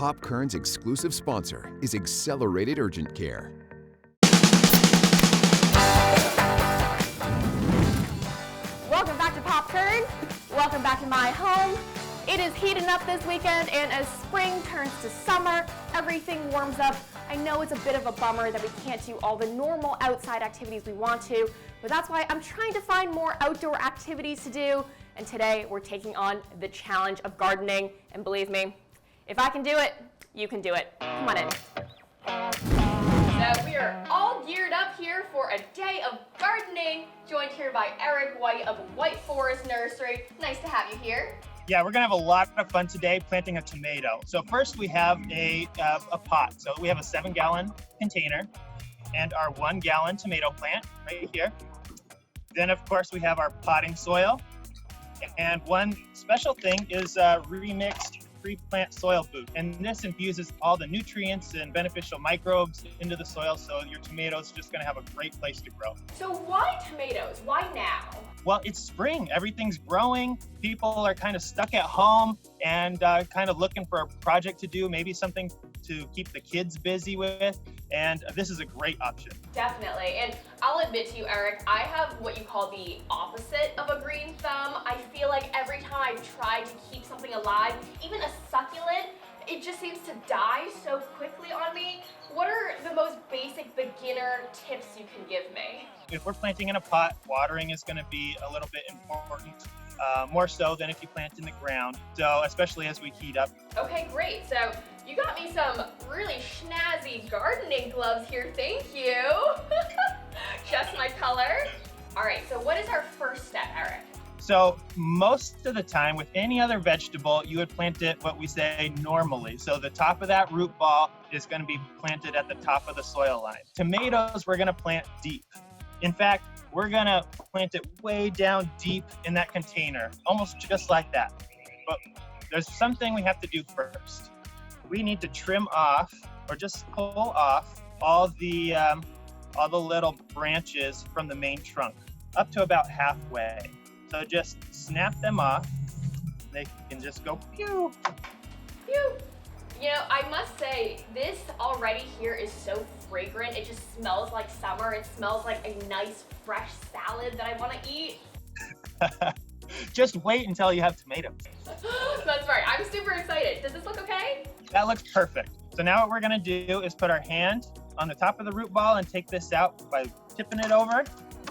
Pop Kern's exclusive sponsor is Accelerated Urgent Care. Welcome back to Pop Kern. Welcome back to my home. It is heating up this weekend, and as spring turns to summer, everything warms up. I know it's a bit of a bummer that we can't do all the normal outside activities we want to, but that's why I'm trying to find more outdoor activities to do. And today we're taking on the challenge of gardening. And believe me, if I can do it, you can do it. Come on in. So we are all geared up here for a day of gardening, joined here by Eric White of White Forest Nursery. Nice to have you here. Yeah, we're gonna have a lot of fun today planting a tomato. So first we have a pot. So we have a 7-gallon container and our 1-gallon tomato plant right here. Then of course we have our potting soil. And one special thing is remixed pre-plant soil food. And this infuses all the nutrients and beneficial microbes into the soil, so your tomatoes just gonna have a great place to grow. So why tomatoes? Why now? Well, it's spring, everything's growing. People are kind of stuck at home and kind of looking for a project to do, maybe something to keep the kids busy with. And this is a great option. Definitely. And I'll admit to you, Eric, I have what you call the opposite of a green thumb. I feel like every time I've tried to keep something alive, even a succulent, it just seems to die so quickly on me. What are the most basic beginner tips you can give me? If we're planting in a pot, watering is going to be a little bit important, more so than if you plant in the ground. So especially as we heat up. Okay, great. So you got me some really snazzy gardening gloves here. Thank you. Just my color. All right, so what is our first step, Eric? So most of the time with any other vegetable, you would plant it what we say normally. So the top of that root ball is going to be planted at the top of the soil line. Tomatoes, we're going to plant deep. In fact, we're going to plant it way down deep in that container, almost just like that. But there's something we have to do first. We need to trim off or just pull off all the little branches from the main trunk up to about halfway. So just snap them off. They can just go pew. Pew. You know, I must say, this already here is so fragrant. It just smells like summer. It smells like a nice fresh salad that I want to eat. Just wait until you have tomatoes. That's right. I'm super excited. Does this look okay? That looks perfect. So now what we're gonna do is put our hand on the top of the root ball and take this out by tipping it over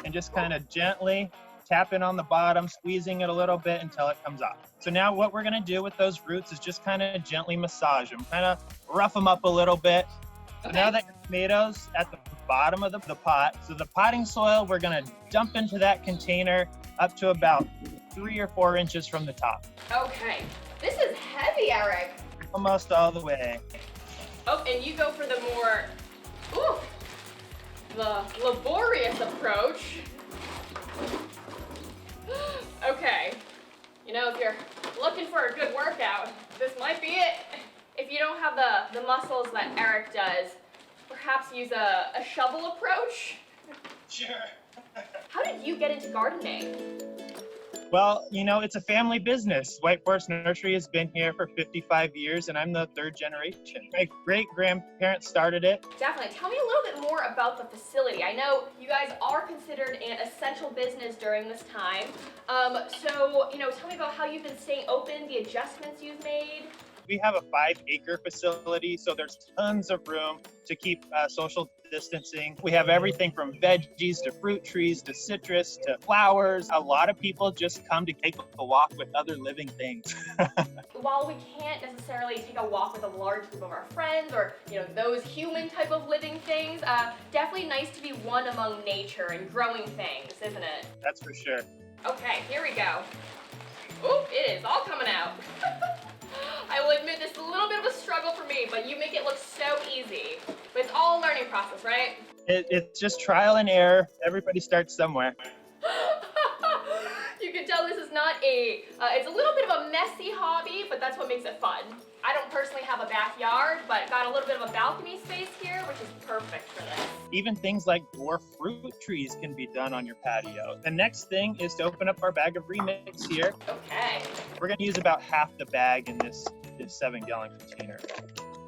and just kind of gently tapping on the bottom, squeezing it a little bit until it comes off. So now what we're gonna do with those roots is just kind of gently massage them, kind of rough them up a little bit. So now that your tomatoes at the bottom of the pot, so the potting soil, we're gonna dump into that container up to about 3 or 4 inches from the top. Okay, this is heavy, Eric. Almost all the way. Oh, and you go for the more, the laborious approach. Okay, you know, if you're looking for a good workout, this might be it. If you don't have the muscles that Eric does, perhaps use a shovel approach. Sure. How did you get into gardening? Well, you know, it's a family business. White Forest Nursery has been here for 55 years, and I'm the 3rd generation. My great-grandparents started it. Definitely. Tell me a little bit more about the facility. I know you guys are considered an essential business during this time. So, you know, tell me about how you've been staying open, the adjustments you've made. We have a 5-acre facility, so there's tons of room to keep social distancing. We have everything from veggies to fruit trees to citrus to flowers. A lot of people just come to take a walk with other living things. While we can't necessarily take a walk with a large group of our friends or, you know, those human type of living things, definitely nice to be one among nature and growing things, isn't it? That's for sure. Okay, here we go. Oop, it is all coming out. I will admit this is a little bit of a struggle for me, but you make it look so easy. But it's all a learning process, right? It's just trial and error. Everybody starts somewhere. You can tell this is not it's a little bit of a messy hobby, but that's what makes it fun. I don't personally have a backyard, but got a little bit of a balcony space here, which is perfect for this. Even things like dwarf fruit trees can be done on your patio. The next thing is to open up our bag of remix here. Okay. We're gonna use about half the bag in this this 7-gallon container.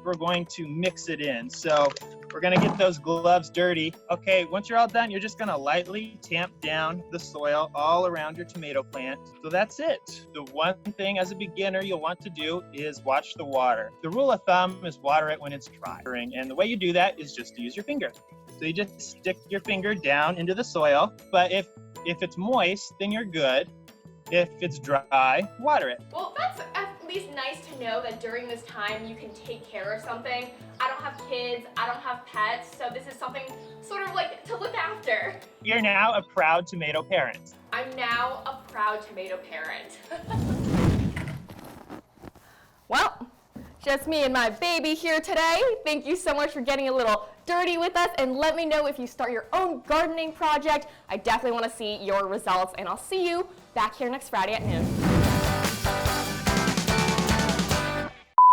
We're going to mix it in. So we're gonna get those gloves dirty. Okay, once you're all done, you're just gonna lightly tamp down the soil all around your tomato plant. So that's it. The one thing as a beginner you'll want to do is watch the water. The rule of thumb is water it when it's dry. And the way you do that is just to use your finger. So you just stick your finger down into the soil, but if it's moist, then you're good. If it's dry, water it. Well, that's at least nice to know that during this time you can take care of something. I don't have kids, I don't have pets, so this is something sort of like to look after. You're now a proud tomato parent. I'm now a proud tomato parent. Well, just me and my baby here today. Thank you so much for getting a little dirty with us, and let me know if you start your own gardening project. I definitely want to see your results, and I'll see you back here next Friday at noon.